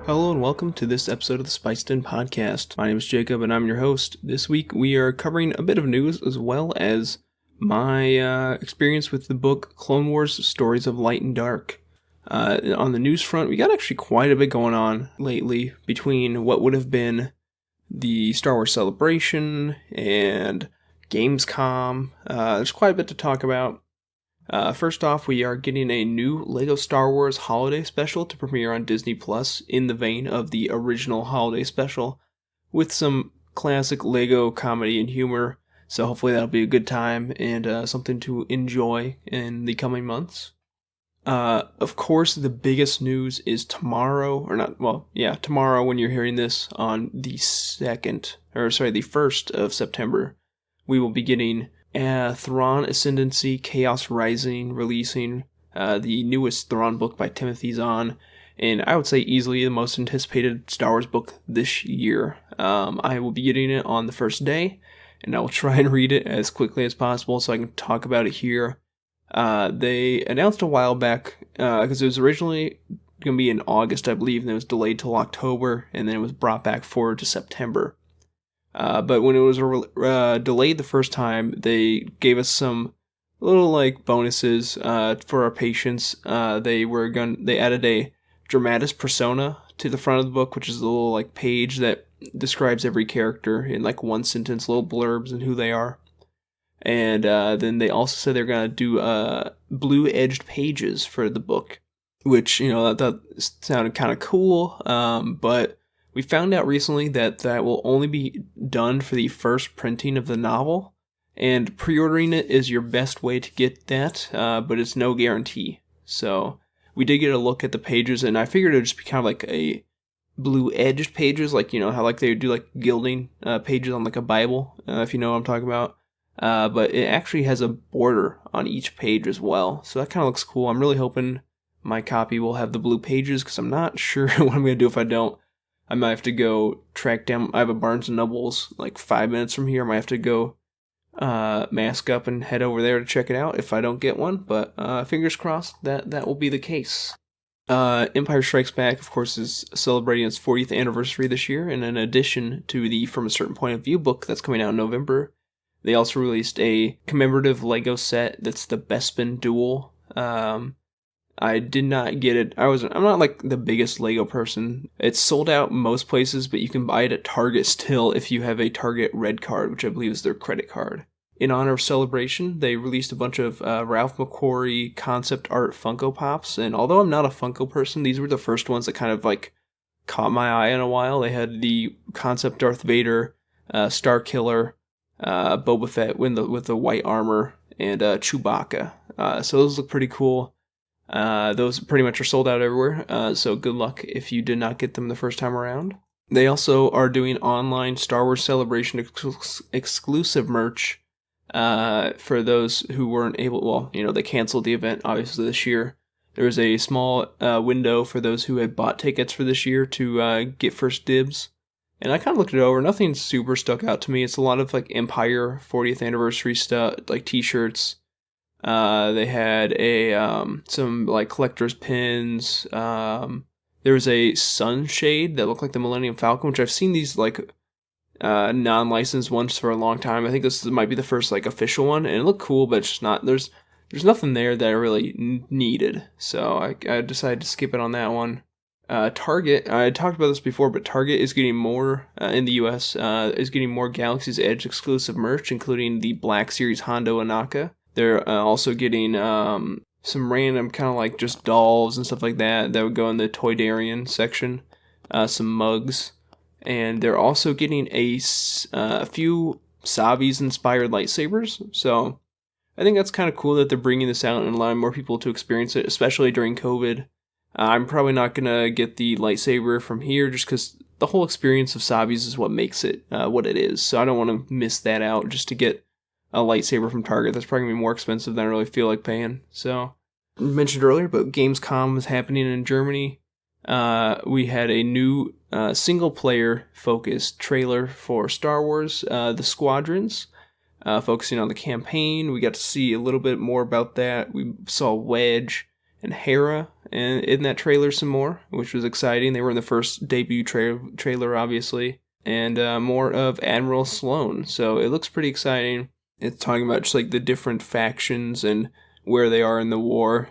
Hello and welcome to this episode of the Spiced In Podcast. My name is Jacob and I'm your host. This week we are covering a bit of news as well as my experience with the book Clone Wars Stories of Light and Dark. On the news front, we got actually quite a bit going on lately between what would have been the Star Wars Celebration and Gamescom. There's quite a bit to talk about. First off, we are getting a new LEGO Star Wars holiday special to premiere on Disney Plus in the vein of the original holiday special with some classic LEGO comedy and humor. So hopefully that'll be a good time and something to enjoy in the coming months. Of course, the biggest news is tomorrow when you're hearing this on the 1st of September, we will be getting Thrawn Ascendancy Chaos Rising releasing the newest Thrawn book by Timothy Zahn, and I would say easily the most anticipated Star Wars book this year. I will be getting it on the first day, and I will try and read it as quickly as possible so I can talk about it here. They announced a while back, because it was originally going to be in August, I believe, and it was delayed till October, and then it was brought back forward to September. But when it was delayed the first time, they gave us some little bonuses for our patients. They added a dramatis persona to the front of the book, which is a little page that describes every character in one sentence, little blurbs and who they are. And then they also said they're gonna do blue edged pages for the book, which that sounded kind of cool. But we found out recently that will only be done for the first printing of the novel, and pre-ordering it is your best way to get that, but it's no guarantee. So we did get a look at the pages, and I figured it would just be kind of like a blue-edged pages, how they would do gilding pages on a Bible, if you know what I'm talking about. But it actually has a border on each page as well, so that kind of looks cool. I'm really hoping my copy will have the blue pages, because I'm not sure what I'm going to do if I don't. I might have to go track down. I have a Barnes & Noble's 5 minutes from here. I might have to go mask up and head over there to check it out if I don't get one. But fingers crossed that will be the case. Empire Strikes Back, of course, is celebrating its 40th anniversary this year. And in addition to the From a Certain Point of View book that's coming out in November, they also released a commemorative LEGO set that's the Bespin Duel. I did not get it. I'm not the biggest LEGO person. It's sold out most places, but you can buy it at Target still if you have a Target Red card, which I believe is their credit card. In honor of Celebration, they released a bunch of Ralph McQuarrie concept art Funko Pops, and although I'm not a Funko person, these were the first ones that kind of caught my eye in a while. They had the concept Darth Vader, Star Killer, Boba Fett with the white armor, and Chewbacca. So those look pretty cool. Those pretty much are sold out everywhere, so good luck if you did not get them the first time around. They also are doing online Star Wars Celebration exclusive merch for those who weren't able. Well, they canceled the event obviously this year. There was a small window for those who had bought tickets for this year to get first dibs. And I kind of looked it over. Nothing super stuck out to me. It's a lot of Empire 40th anniversary stuff, t-shirts. They had some collector's pins. There was a sunshade that looked like the Millennium Falcon, which I've seen these non-licensed ones for a long time. I think this might be the first official one, and it looked cool, but it's just not. There's nothing there that I really needed, so I decided to skip it on that one. Target, I talked about this before, but Target is getting more in the US. Is getting more Galaxy's Edge exclusive merch, including the Black Series Hondo Anaka. They're also getting some random kind of just dolls and stuff like that would go in the Toydarian section, some mugs, and they're also getting a few Savi's-inspired lightsabers, so I think that's kind of cool that they're bringing this out and allowing more people to experience it, especially during COVID. I'm probably not going to get the lightsaber from here just because the whole experience of Savi's is what makes it what it is, so I don't want to miss that out just to get a lightsaber from Target. That's probably going to be more expensive than I really feel like paying. So, I mentioned earlier, but Gamescom was happening in Germany. We had a new single-player focused trailer for Star Wars, The Squadrons, focusing on the campaign. We got to see a little bit more about that. We saw Wedge and Hera in that trailer some more, which was exciting. They were in the first debut trailer, obviously. And more of Admiral Sloane. So it looks pretty exciting. It's talking about just like the different factions and where they are in the war.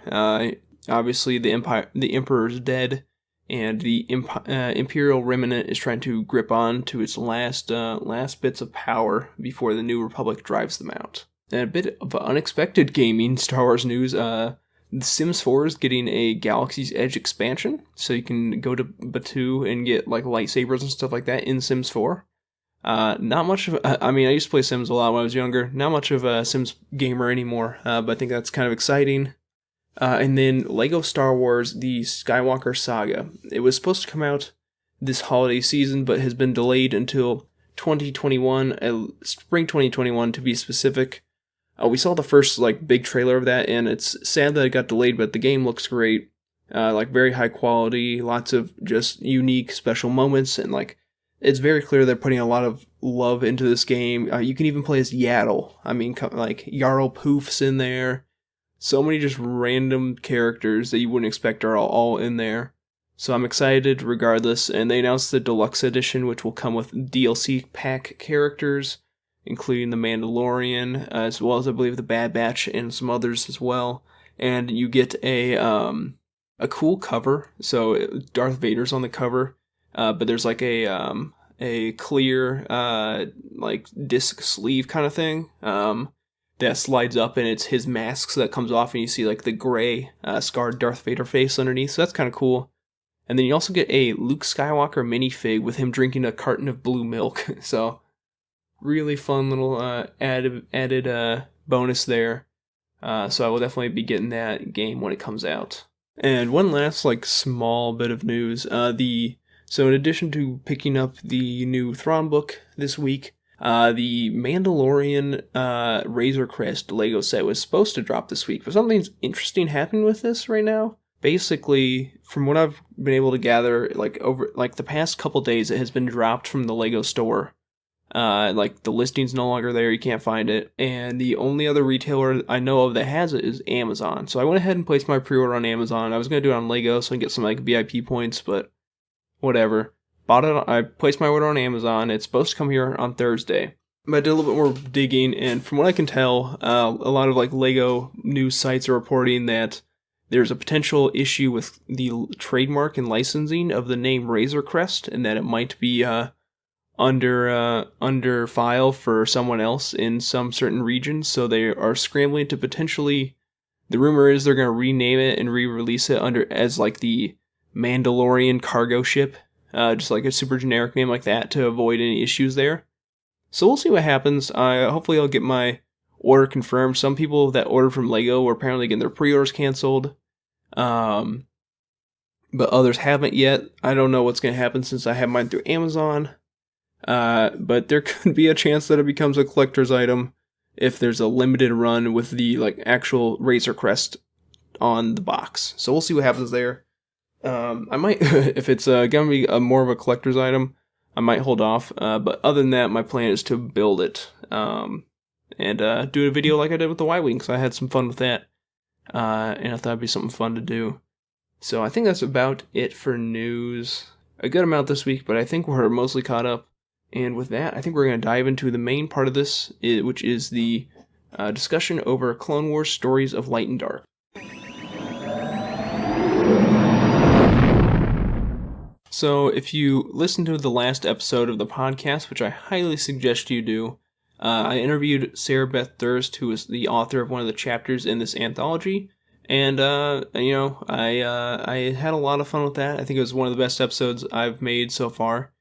Obviously, the Emperor's dead, and the Imperial Remnant is trying to grip on to its last bits of power before the New Republic drives them out. And a bit of unexpected gaming Star Wars news. The Sims 4 is getting a Galaxy's Edge expansion, so you can go to Batuu and get like lightsabers and stuff like that in Sims 4. Not much of, I mean, I used to play Sims a lot when I was younger. Not much of a Sims gamer anymore, but I think that's kind of exciting. And then Lego Star Wars: The Skywalker Saga. It was supposed to come out this holiday season, but has been delayed until 2021, spring 2021 to be specific. We saw the first like big trailer of that, and it's sad that it got delayed, but the game looks great. Like very high quality, lots of just unique special moments, and like it's very clear they're putting a lot of love into this game. You can even play as Yaddle. I mean, like Jarl Poof's in there. So many just random characters that you wouldn't expect are all in there. So I'm excited regardless. And they announced the deluxe edition, which will come with DLC pack characters, including the Mandalorian, as well as I believe the Bad Batch and some others as well. And you get a cool cover. So Darth Vader's on the cover, but there's like a clear like disc sleeve kind of thing. That slides up, and it's his mask that comes off, and you see like the gray scarred Darth Vader face underneath, so that's kind of cool. And then you also get a Luke Skywalker minifig with him drinking a carton of blue milk, so really fun little added bonus there. So I will definitely be getting that game when it comes out. And one last like small bit of news, so in addition to picking up the new Thrawn book this week, the Mandalorian Razor Crest Lego set was supposed to drop this week, but something's interesting happening with this right now. Basically, from what I've been able to gather, like over like the past couple days, it has been dropped from the Lego store. Like the listing's no longer there, you can't find it, and the only other retailer I know of that has it is Amazon. So I went ahead and placed my pre-order on Amazon. I was gonna do it on Lego so I can get some like VIP points, but whatever. I placed my order on Amazon. It's supposed to come here on Thursday. But I did a little bit more digging, and from what I can tell, a lot of like Lego news sites are reporting that there's a potential issue with the trademark and licensing of the name Razor Crest, and that it might be under file for someone else in some certain regions. So they are scrambling to potentially. The rumor is they're going to rename it and re-release it as like the Mandalorian cargo ship. Just like a super generic name like that to avoid any issues there. So we'll see what happens. Hopefully I'll get my order confirmed. Some people that ordered from Lego were apparently getting their pre-orders canceled. But others haven't yet. I don't know what's going to happen since I have mine through Amazon. But there could be a chance that it becomes a collector's item if there's a limited run with the like actual Razor Crest on the box. So we'll see what happens there. I might, if it's gonna be more of a collector's item, I might hold off. But other than that, my plan is to build it, and do a video like I did with the Y-Wing, because I had some fun with that, and I thought it'd be something fun to do. So I think that's about it for news. A good amount this week, but I think we're mostly caught up. And with that, I think we're going to dive into the main part of this, which is the discussion over Clone Wars Stories of Light and Dark. So if you listen to the last episode of the podcast, which I highly suggest you do, I interviewed Sarah Beth Durst, who is the author of one of the chapters in this anthology, and I had a lot of fun with that. I think it was one of the best episodes I've made so far.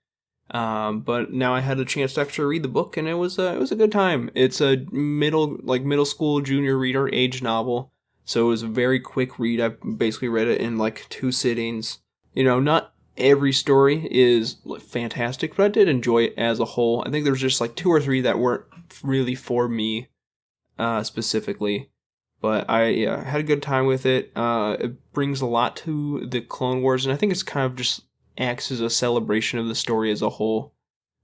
But now I had a chance to actually read the book, and it was a good time. It's a middle school junior reader age novel, so it was a very quick read. I basically read it in like 2 sittings. Not every story is fantastic, but I did enjoy it as a whole. I think there's just like 2 or 3 that weren't really for me, specifically. But I had a good time with it. It brings a lot to the Clone Wars, and I think it's kind of just acts as a celebration of the story as a whole,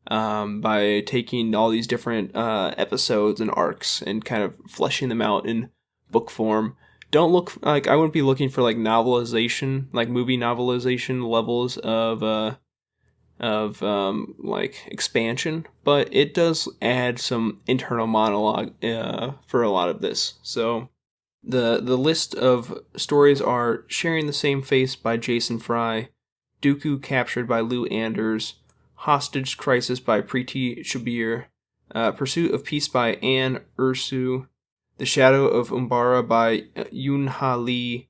by taking all these different episodes and arcs and kind of fleshing them out in book form don't look like I wouldn't be looking for like novelization, like movie novelization levels of like expansion, but it does add some internal monologue for a lot of this. So the list of stories are Sharing the Same Face by Jason Fry, Dooku Captured by Lou Anders, Hostage Crisis by Preeti Shabir, Pursuit of Peace by Anne Ursu, The Shadow of Umbara by Yoon Ha Lee,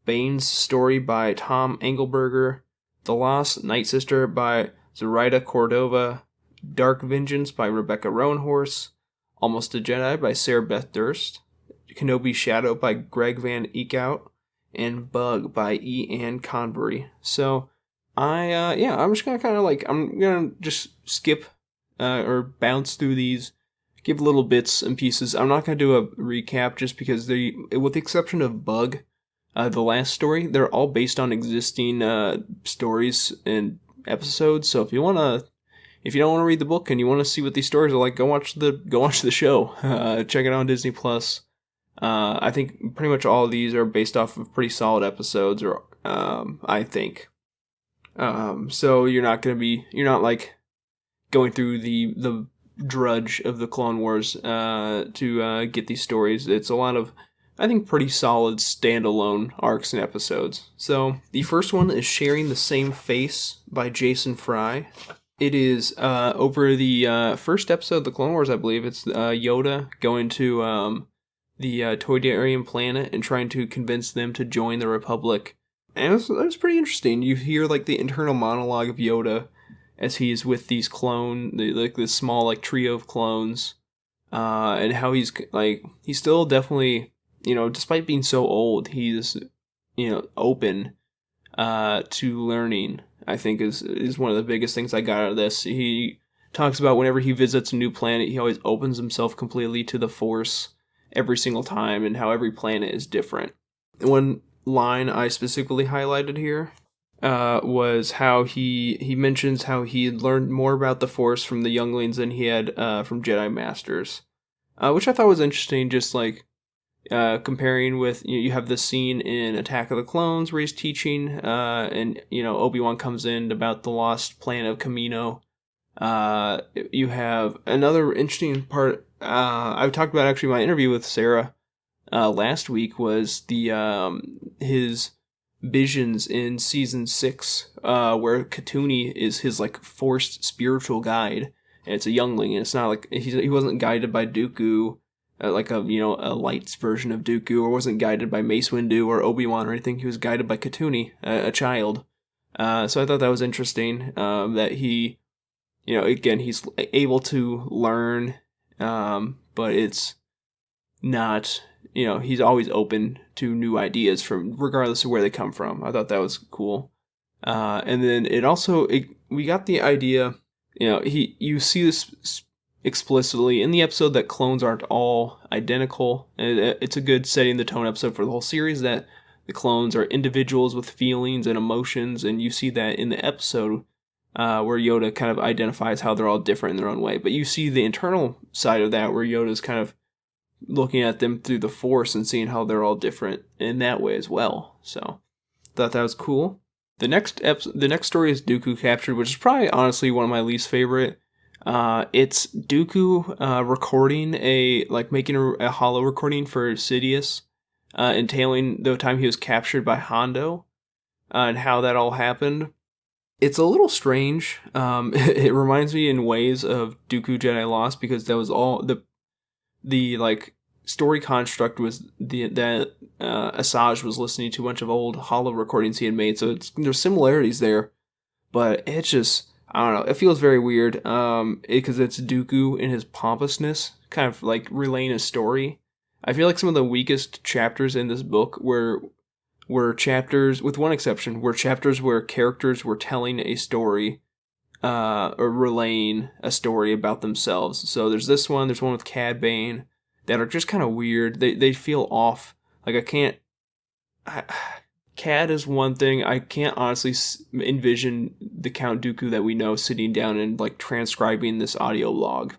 Bane's Story by Tom Engelberger, The Lost Night Sister by Zoraida Cordova, Dark Vengeance by Rebecca Roanhorse, Almost a Jedi by Sarah Beth Durst, Kenobi Shadow by Greg Van Eekhout, and Bug by E. Ann Convery. So, I'm just gonna kind of like, I'm gonna just skip or bounce through these, give little bits and pieces. I'm not gonna do a recap just because with the exception of Bug, the last story, they're all based on existing stories and episodes. So if you don't want to read the book and you want to see what these stories are like, go watch the show. Check it out on Disney Plus. I think pretty much all of these are based off of pretty solid episodes, or I think. So you're not like going through the drudge of the Clone Wars to get these stories. It's a lot of, I think, pretty solid standalone arcs and episodes. So the first one is Sharing the Same Face by Jason Fry. It is over the first episode of the Clone Wars, I believe. It's Yoda going to the Toydarian planet and trying to convince them to join the Republic. And it was pretty interesting. You hear like the internal monologue of Yoda as he's with these this small like trio of clones, and how he's still definitely, despite being so old, he's open to learning. I think is one of the biggest things I got out of this. He talks about whenever he visits a new planet, he always opens himself completely to the Force every single time, and how every planet is different. One line I specifically highlighted here was how he mentions how he had learned more about the Force from the younglings than he had from Jedi Masters, which I thought was interesting. Just like comparing with, you have this scene in Attack of the Clones where he's teaching, and Obi-Wan comes in about the lost planet of Kamino. You have another interesting part. I talked about actually my interview with Sarah last week, was his visions in season 6, where Katuni is his like forced spiritual guide, and it's a youngling, and it's not like he wasn't guided by Dooku, like a light version of Dooku, or wasn't guided by Mace Windu or Obi-Wan or anything. He was guided by Katuni, a child. So I thought that was interesting, that he, again, he's able to learn, but it's not, he's always open to new ideas from regardless of where they come from. I thought that was cool. And then we got the idea, you see this explicitly in the episode that clones aren't all identical. It's a good setting the tone episode for the whole series, that the clones are individuals with feelings and emotions, and you see that in the episode where Yoda kind of identifies how they're all different in their own way. But you see the internal side of that, where Yoda's kind of looking at them through the Force and seeing how they're all different in that way as well. So thought that was cool. The next story is Dooku Captured, which is probably honestly one of my least favorite. It's Dooku making a holo recording for Sidious, entailing the time he was captured by Hondo, and how that all happened. It's a little strange. It reminds me in ways of Dooku Jedi Lost, because that was all the like story construct was that Asajj was listening to a bunch of old holo recordings he had made. So there's similarities there, but it's just, I don't know, it feels very weird. Because it's Dooku in his pompousness, kind of like relaying a story. I feel like some of the weakest chapters in this book were chapters, with one exception, were chapters where characters were telling a story, or relaying a story about themselves. So there's one with Cad Bane, that are just kind of weird. They feel off. Like Cad is one thing. I can't honestly envision the Count Dooku that we know sitting down and like transcribing this audio log.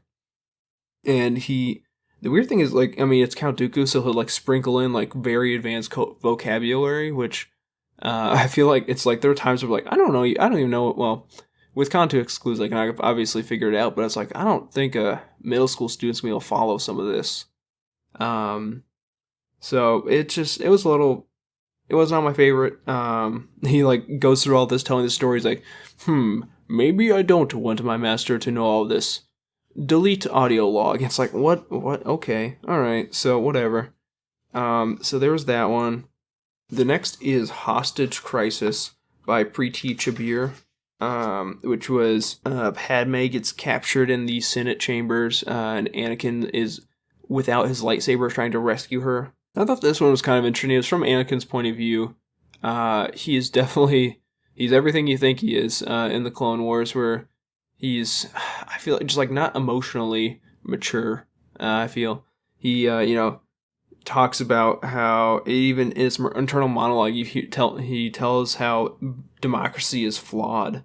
And The weird thing is, like, I mean, it's Count Dooku, so he'll like sprinkle in like very advanced vocabulary, which I feel like it's like there are times where like I don't know, I don't even know. Well, with context clues, like I obviously figured it out, but it's like I don't think middle school students will be able to follow some of this. Um, so it was a little, it was not my favorite. He like goes through all this telling the stories like, maybe I don't want my master to know all this. Delete audio log. It's like what? Okay, all right. So whatever. So there was that one. The next is Hostage Crisis by Preeti Chabir, which was Padme gets captured in the Senate chambers, and Anakin is without his lightsaber trying to rescue her. I thought this one was kind of interesting. It was from Anakin's point of view. He is definitely, he's everything you think he is in the Clone Wars, where he's, I feel like just like not emotionally mature. I feel he, talks about how even in his internal monologue, he tells how democracy is flawed,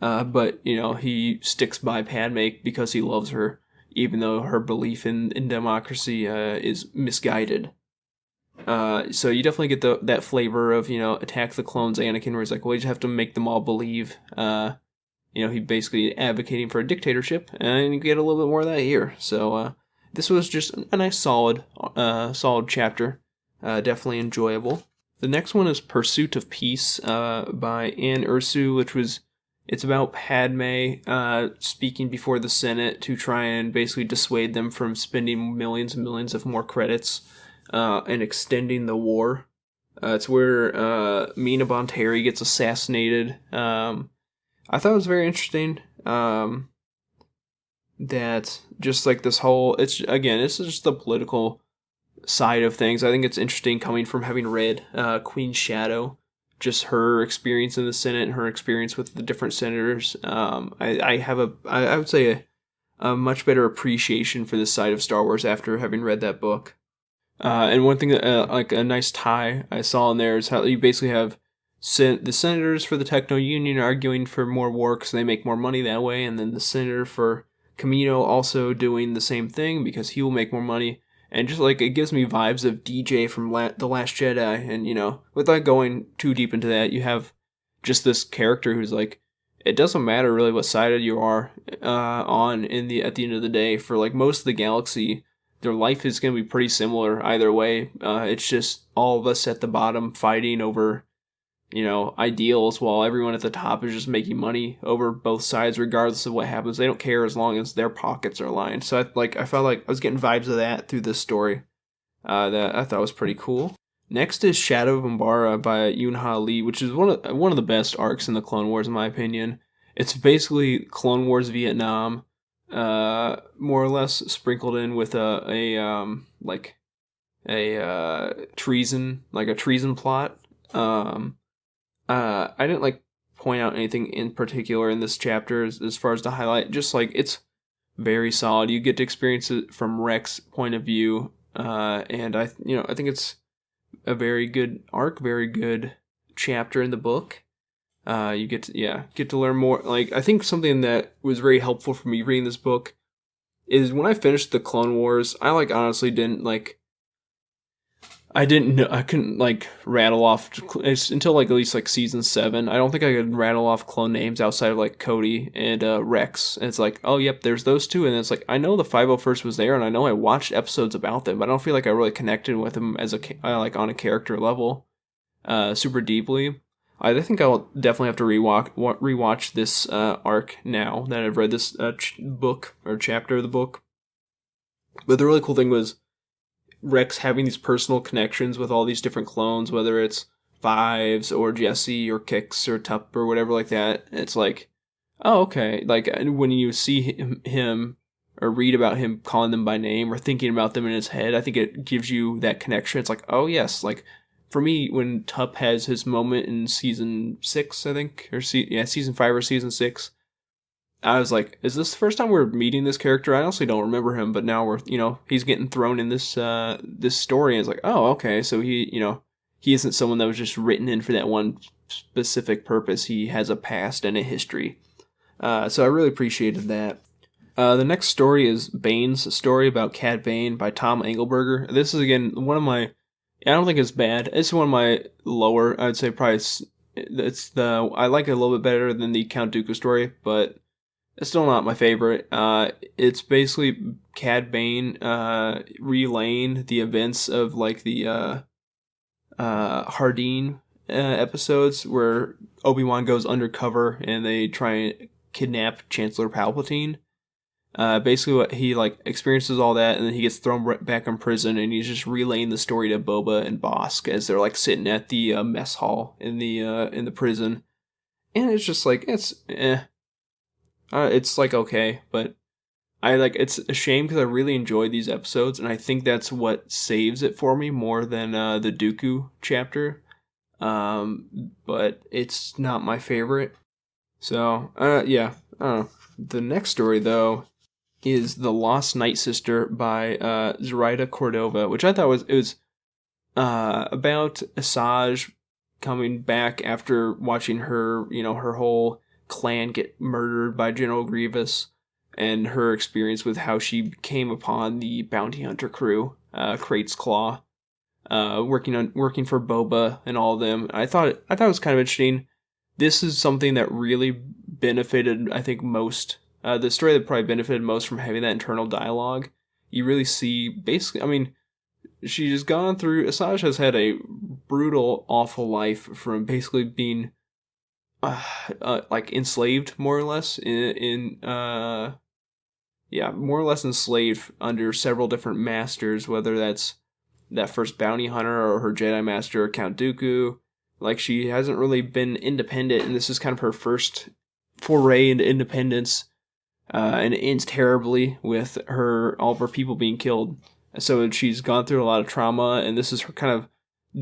but he sticks by Padme because he loves her, even though her belief in democracy is misguided. So you definitely get that flavor of Attack the Clones Anakin, where he's like, well, you just have to make them all believe. He basically advocating for a dictatorship, and you get a little bit more of that here. So this was just a nice solid chapter, definitely enjoyable. The next one is Pursuit of Peace by Anne Ursu, it's about Padme speaking before the Senate to try and basically dissuade them from spending millions and millions of more credits and extending the war. It's where Mina Bonteri gets assassinated. I thought it was very interesting that just like this whole, it's just the political side of things. I think it's interesting coming from having read Queen Shadow, just her experience in the Senate and her experience with the different senators. I would say a much better appreciation for this side of Star Wars after having read that book. And one thing that, like a nice tie I saw in there is how you basically have the senators for the Techno Union arguing for more war because they make more money that way, and then the senator for Camino also doing the same thing because he will make more money. And just like it gives me vibes of DJ from The Last Jedi, and without going too deep into that, you have just this character who's like, it doesn't matter really what side you are on at the end of the day. For like most of the galaxy, their life is going to be pretty similar either way. It's just all of us at the bottom fighting over ideals, while everyone at the top is just making money over both sides, regardless of what happens. They don't care as long as their pockets are lined. So I felt like I was getting vibes of that through this story. That I thought was pretty cool. Next is Shadow of Umbara by Yoon-Ha Lee, which is one of the best arcs in the Clone Wars, in my opinion. It's basically Clone Wars Vietnam, more or less sprinkled in with a treason plot. I didn't point out anything in particular in this chapter as far as to highlight. Just like it's very solid. You get to experience it from Rex's point of view, and I think it's a very good arc, very good chapter in the book. You get to learn more. Like I think something that was very helpful for me reading this book is when I finished the Clone Wars, I honestly didn't I couldn't rattle off until at least season 7. I don't think I could rattle off clone names outside of Cody and Rex. And it's like, oh yep, there's those two. And it's like, I know the 501st was there, and I know I watched episodes about them, but I don't feel like I really connected with them as on a character level, super deeply. I think I'll definitely have to rewatch this arc now that I've read this book or chapter of the book. But the really cool thing was Rex having these personal connections with all these different clones, whether it's Fives or Jesse or Kix or Tup or whatever like that. It's like, oh, okay. When you see him or read about him calling them by name or thinking about them in his head, I think it gives you that connection. It's like, oh, yes. For me, when Tup has his moment in season 6, I think, or season 5 or season 6, I was like, is this the first time we're meeting this character? I honestly don't remember him, but now we're, he's getting thrown in this story, and it's like, oh, okay, so he isn't someone that was just written in for that one specific purpose. He has a past and a history. So I really appreciated that. The next story is Bane's story about Cad Bane by Tom Engelberger. This is again one of my. I don't think it's bad. It's one of my lower. I'd say probably it's the. I like it a little bit better than the Count Dooku story, but it's still not my favorite. It's basically Cad Bane relaying the events of like the Hardeen episodes where Obi-Wan goes undercover and they try and kidnap Chancellor Palpatine. Basically, what he like experiences all that, and then he gets thrown back in prison, and he's just relaying the story to Boba and Bosk as they're like sitting at the mess hall in the prison, and it's just like it's like okay, but I like it's a shame because I really enjoyed these episodes, and I think that's what saves it for me more than the Dooku chapter. But it's not my favorite. So yeah, I don't know. The next story though is The Lost Night Sister by Zoraida Cordova, which I thought was about Asajj coming back after watching her, her whole clan get murdered by General Grievous, and her experience with how she came upon the bounty hunter crew, Krait's Claw, working for Boba and all of them. I thought it was kind of interesting. This is something that really benefited, I think, most. The story that probably benefited most from having that internal dialogue. You really see, basically, I mean, she's gone through. Asajj has had a brutal, awful life from basically being, like enslaved more or less more or less enslaved under several different masters, whether that's that first bounty hunter or her Jedi master, Count Dooku. Like, she hasn't really been independent, and this is kind of her first foray into independence, and it ends terribly with all of her people being killed. So she's gone through a lot of trauma, and this is her kind of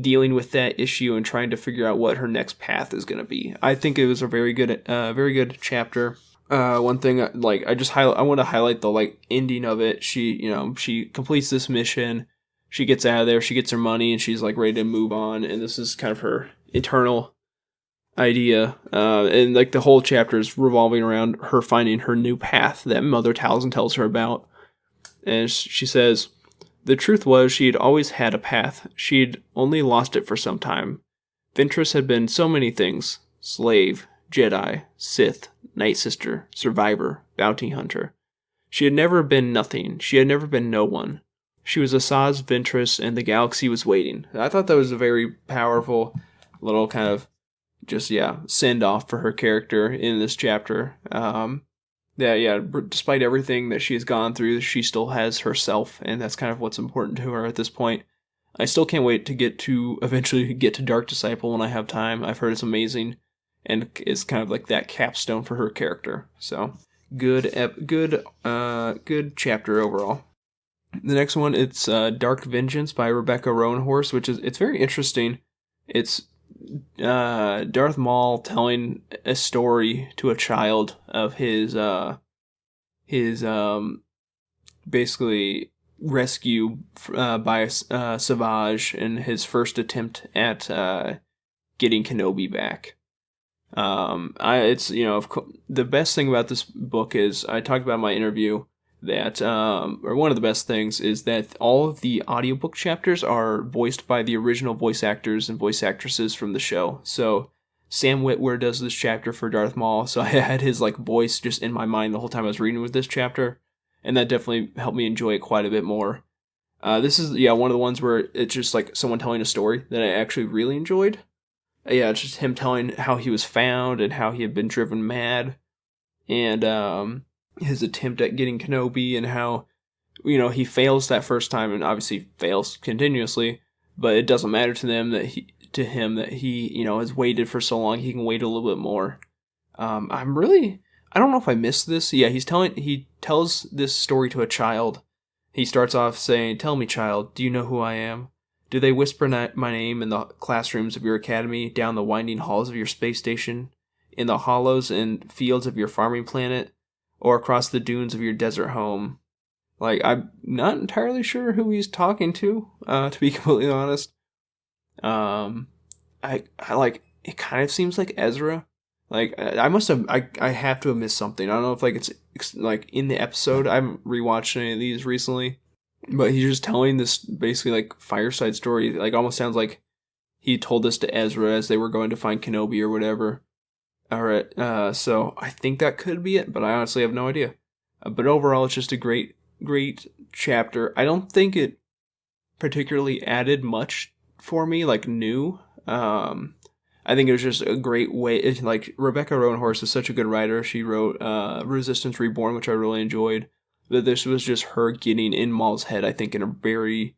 dealing with that issue and trying to figure out what her next path is going to be. I think it was a very good chapter. One thing, like, I want to highlight the like ending of it. She completes this mission. She gets out of there, she gets her money, and she's like ready to move on. And this is kind of her eternal idea. And like the whole chapter is revolving around her finding her new path that Mother Talzin tells her about. And she says, the truth was she had always had a path. She'd only lost it for some time. Ventress had been so many things. Slave, Jedi, Sith, Night Sister, Survivor, Bounty Hunter. She had never been nothing. She had never been no one. She was Asajj Ventress, and the galaxy was waiting. I thought that was a very powerful little kind of send off for her character in this chapter. Despite everything that she has gone through, she still has herself, and that's kind of what's important to her at this point. I still can't wait to eventually get to Dark Disciple when I have time. I've heard it's amazing, and it's kind of like that capstone for her character. So good chapter overall. The next one, it's Dark Vengeance by Rebecca Roanhorse, it's very interesting. It's Darth Maul telling a story to a child of his basically rescue by Savage in his first attempt at getting Kenobi back. The best thing about this book is, I talked about in my interview that, or one of the best things is that all of the audiobook chapters are voiced by the original voice actors and voice actresses from the show. So Sam Witwer does this chapter for Darth Maul, so I had his like voice just in my mind the whole time I was reading with this chapter, and that definitely helped me enjoy it quite a bit more. This is one of the ones where it's just like someone telling a story that I actually really enjoyed. It's just him telling how he was found and how he had been driven mad, and his attempt at getting Kenobi, and how, he fails that first time and obviously fails continuously, but it doesn't matter to him that he has waited for so long. He can wait a little bit more. I don't know if I missed this. Yeah, he tells this story to a child. He starts off saying, "Tell me, child, do you know who I am? Do they whisper my name in the classrooms of your academy, down the winding halls of your space station, in the hollows and fields of your farming planet, or across the dunes of your desert home?" Like, I'm not entirely sure who he's talking to be completely honest. I like, it kind of seems like Ezra, Like I have to have missed something. I don't know if like it's like in the episode. I haven't rewatched any of these recently, but he's just telling this basically like fireside story. Like almost sounds like he told this to Ezra as they were going to find Kenobi or whatever. All right, so I think that could be it, but I honestly have no idea. But overall, it's just a great chapter. I don't think it particularly added much for me, like new. I think it was just a great way. Like Rebecca Roanhorse is such a good writer. She wrote Resistance Reborn, which I really enjoyed. But this was just her getting in Maul's head, I think, in a very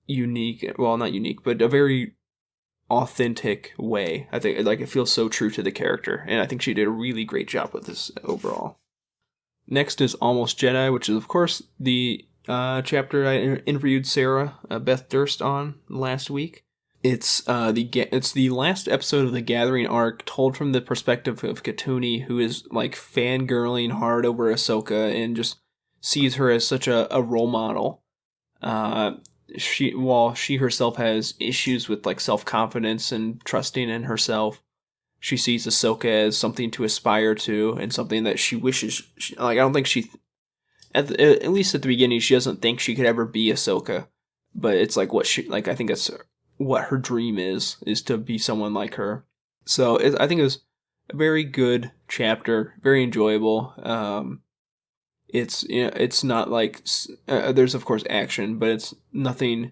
unique, well, not unique, but a very authentic way. I think like it feels so true to the character, and I think she did a really great job with this overall. Next is Almost Jedi, which is of course the chapter I interviewed Sarah Beth Durst on last week. It's the last episode of the Gathering arc, told from the perspective of Katuni, who is like fangirling hard over Ahsoka and just sees her as such a role model. While she herself has issues with like self-confidence and trusting in herself, she sees Ahsoka as something to aspire to and something that she wishes like I don't think she at least at the beginning she doesn't think she could ever be Ahsoka, but it's like what she like I think that's what her dream is to be someone like her. So I think it was a very good chapter, very enjoyable. It's not like there's of course action, but it's nothing.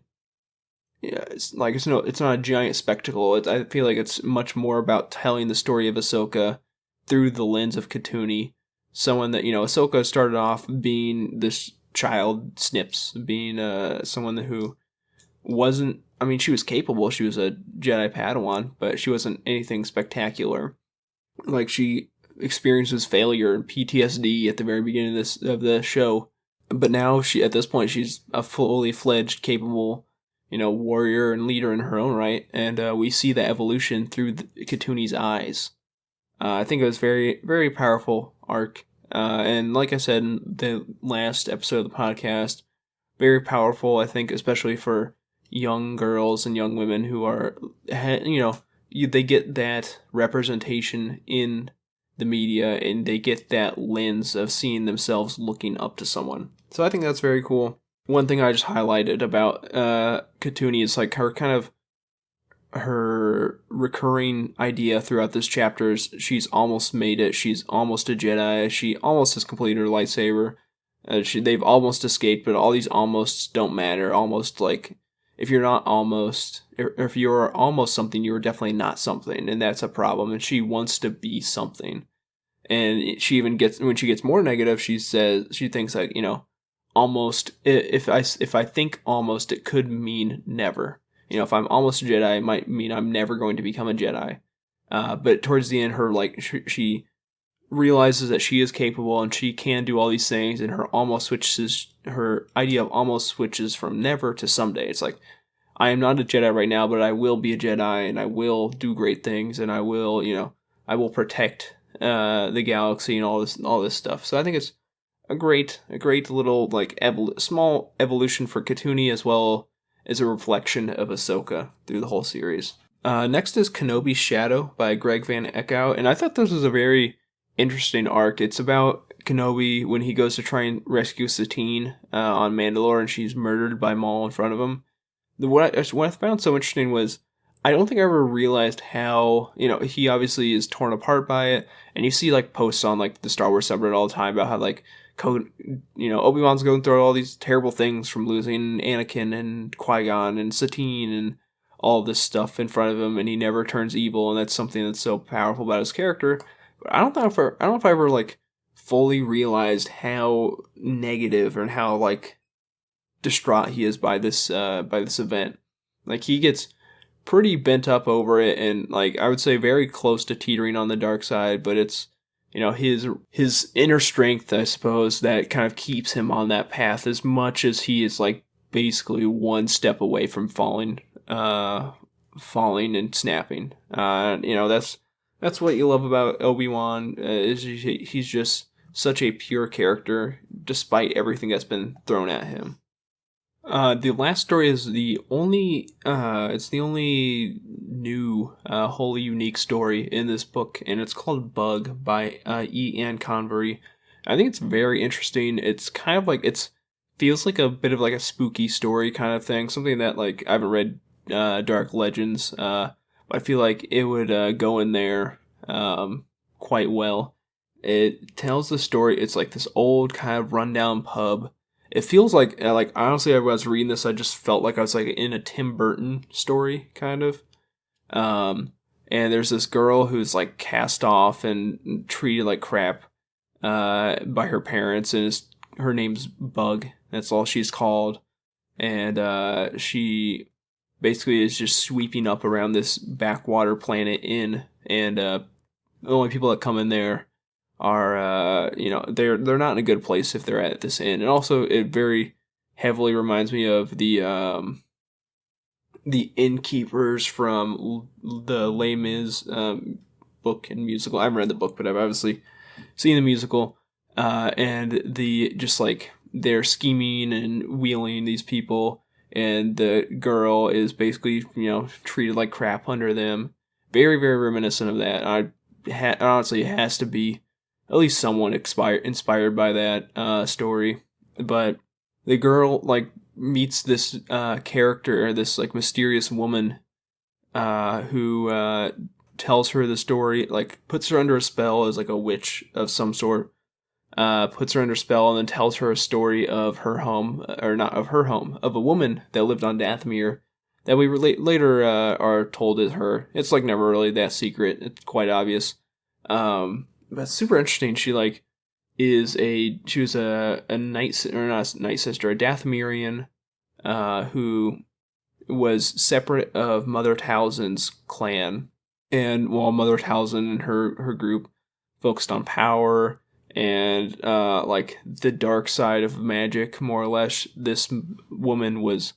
Yeah, it's not a giant spectacle. I feel like it's much more about telling the story of Ahsoka through the lens of Katuni, someone that Ahsoka started off being this child Snips, being someone who wasn't. I mean, she was capable. She was a Jedi Padawan, but she wasn't anything spectacular. Like she experiences failure and PTSD at the very beginning of the show, but now at this point she's a fully fledged, capable, warrior and leader in her own right, and we see the evolution through Katuni's eyes. I think it was very, very powerful arc, and like I said in the last episode of the podcast, very powerful. I think especially for young girls and young women who are, they get that representation in the media and they get that lens of seeing themselves looking up to someone. So I think that's very cool. One thing I just highlighted about Katuni is like her recurring idea throughout this chapter is she's almost made it. She's almost a Jedi. She almost has completed her lightsaber. They've almost escaped, but all these almosts don't matter. Almost like if you're not almost, or if you're almost something, you're definitely not something, and that's a problem. And she wants to be something. And she even when she gets more negative, she thinks like, almost, if I think almost, it could mean never. If I'm almost a Jedi, it might mean I'm never going to become a Jedi. But towards the end, she realizes that she is capable and she can do all these things, and her idea of almost switches from never to someday. It's like, I am not a Jedi right now, but I will be a Jedi, and I will do great things, and I will protect the galaxy and all this stuff. So I think it's a great little like small evolution for Katuni, as well as a reflection of Ahsoka through the whole series. Next is Kenobi's Shadow by Greg Van Eckhout, and I thought this was a very interesting arc. It's about Kenobi when he goes to try and rescue Satine on Mandalore, and she's murdered by Maul in front of him. What I found so interesting was, I don't think I ever realized how, he obviously is torn apart by it, and you see like posts on like the Star Wars subreddit all the time about how like Obi-Wan's going through all these terrible things from losing Anakin and Qui-Gon and Satine and all this stuff in front of him, and he never turns evil, and that's something that's so powerful about his character. But I don't know if I ever like fully realized how negative and how like distraught he is by this event. Like he gets pretty bent up over it, and like I would say very close to teetering on the dark side, but it's his inner strength, I suppose, that kind of keeps him on that path, as much as he is like basically one step away from falling and snapping. That's what you love about Obi-Wan, is he's just such a pure character despite everything that's been thrown at him. The last story is the only it's the only new wholly unique story in this book, and it's called Bug by E. Ann Convery. I think it's very interesting. It's kind of like it's feels like a bit of like a spooky story kind of thing, something that like I haven't read Dark Legends, but I feel like it would go in there quite well. It tells the story. It's like this old kind of rundown pub. It feels like honestly, I was reading this, I just felt like I was like in a Tim Burton story, kind of. Um, and there's this girl who's like cast off and treated like crap, by her parents, and her name's Bug. That's all she's called, and she basically is just sweeping up around this backwater planet inn, and the only people that come in there are they're not in a good place if they're at this inn. And also it very heavily reminds me of the innkeepers from the Les Mis book and musical. I haven't read the book, but I've obviously seen the musical, and the just like they're scheming and wheeling these people, and the girl is basically treated like crap under them. Very very reminiscent of that. Honestly, it has to be at least someone inspired by that story. But the girl like meets this character, or this like mysterious woman, who tells her the story, like puts her under a spell as like a witch of some sort. Puts her under spell and then tells her a story of her home, or not of her home, of a woman that lived on Dathomir that we later are told is her. It's like never really that secret. It's quite obvious. But super interesting. She like she was a night, or not a night sister, a Dathomirian, who was separate of Mother Talzin's clan, and while Mother Talzin and her group focused on power and like the dark side of magic, more or less, this woman was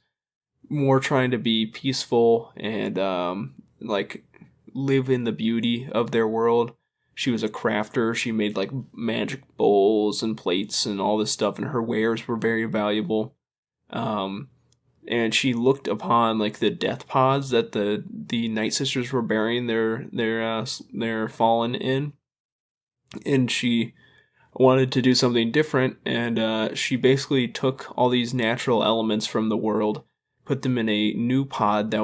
more trying to be peaceful and like live in the beauty of their world. She was a crafter. She made like magic bowls and plates and all this stuff, and her wares were very valuable. And she looked upon like the death pods that the Night Sisters were burying their fallen in, and she wanted to do something different. And she basically took all these natural elements from the world, put them in a new pod that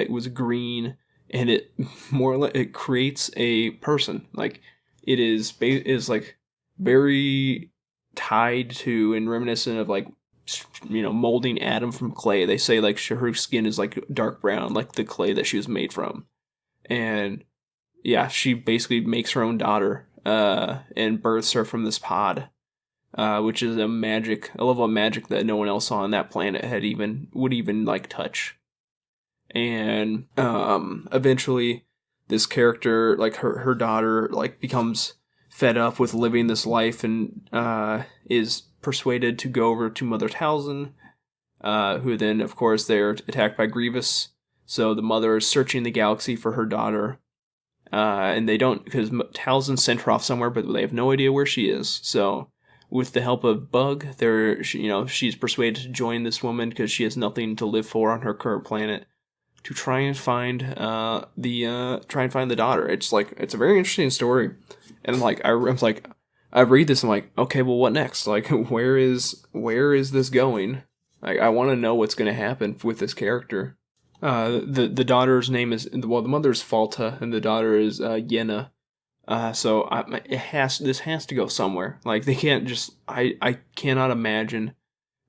was green, and it more or less it creates a person. Like it is like very tied to and reminiscent of like molding Adam from clay. They say like her skin is like dark brown, like the clay that she was made from. And yeah, she basically makes her own daughter, and births her from this pod, which is a level of magic that no one else on that planet would even like touch. And eventually this character, like her daughter, like becomes fed up with living this life, and is persuaded to go over to Mother Talzin, who then of course they're attacked by Grievous. So the mother is searching the galaxy for her daughter, and they don't, because Talzin sent her off somewhere, but they have no idea where she is. So with the help of Bug, she's persuaded to join this woman because she has nothing to live for on her current planet, to try and find the daughter. It's a very interesting story, and like I read this, I'm like, okay, well, what next? Like, where is this going? Like, I want to know what's going to happen with this character. The daughter's name is, well, the mother's Falta and the daughter is Yenna. So this has to go somewhere. Like, they can't just, I cannot imagine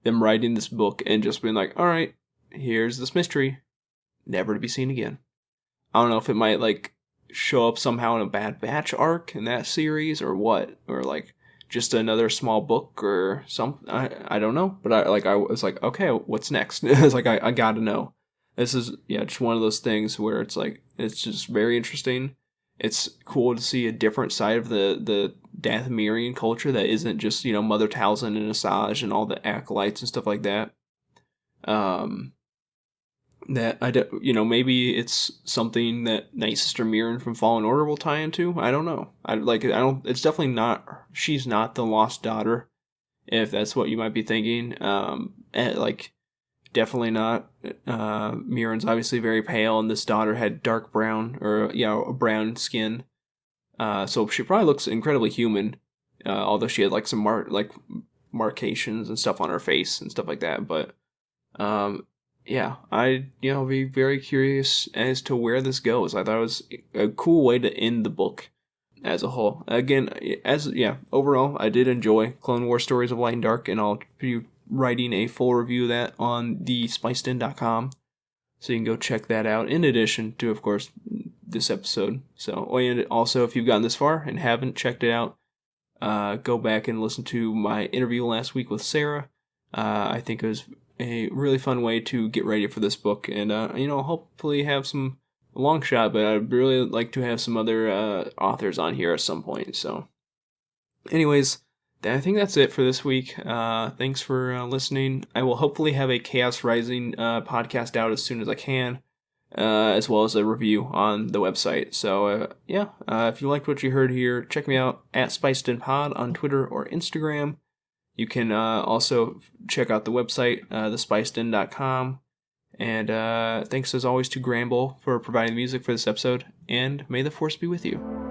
them writing this book and just being like, all right, here's this mystery, never to be seen again. I don't know if it might like show up somehow in a Bad Batch arc in that series, or what, or like just another small book or something. I don't know, but I was like, okay, what's next? It's like I gotta know. This is just one of those things where it's like it's just very interesting. It's cool to see a different side of the Dathomirian culture that isn't just Mother Talzin and Asajj and all the acolytes and stuff like that. That I don't, maybe it's something that Night Sister Mirren from Fallen Order will tie into. I don't know. I don't. It's definitely not. She's not the lost daughter, if that's what you might be thinking. definitely not. Mirren's obviously very pale, and this daughter had dark brown, or a brown skin. So she probably looks incredibly human, although she had like some marcations and stuff on her face and stuff like that. But yeah, I be very curious as to where this goes. I thought it was a cool way to end the book as a whole. Again, overall, I did enjoy Clone Wars Stories of Light and Dark, and I'll be writing a full review of that on the spicedin.com, so you can go check that out, in addition to, of course, this episode. So, and also, if you've gotten this far and haven't checked it out, go back and listen to my interview last week with Sarah. I think it was a really fun way to get ready for this book, and hopefully have some long shot, but I'd really like to have some other authors on here at some point. So anyways, I think that's it for this week. Thanks for listening. I will hopefully have a Chaos Rising podcast out as soon as I can, as well as a review on the website. So if you liked what you heard here, check me out at SpicedInPod on Twitter or Instagram. You can also check out the website, thespicedin.com. And thanks as always to Gramble for providing music for this episode, and may the Force be with you.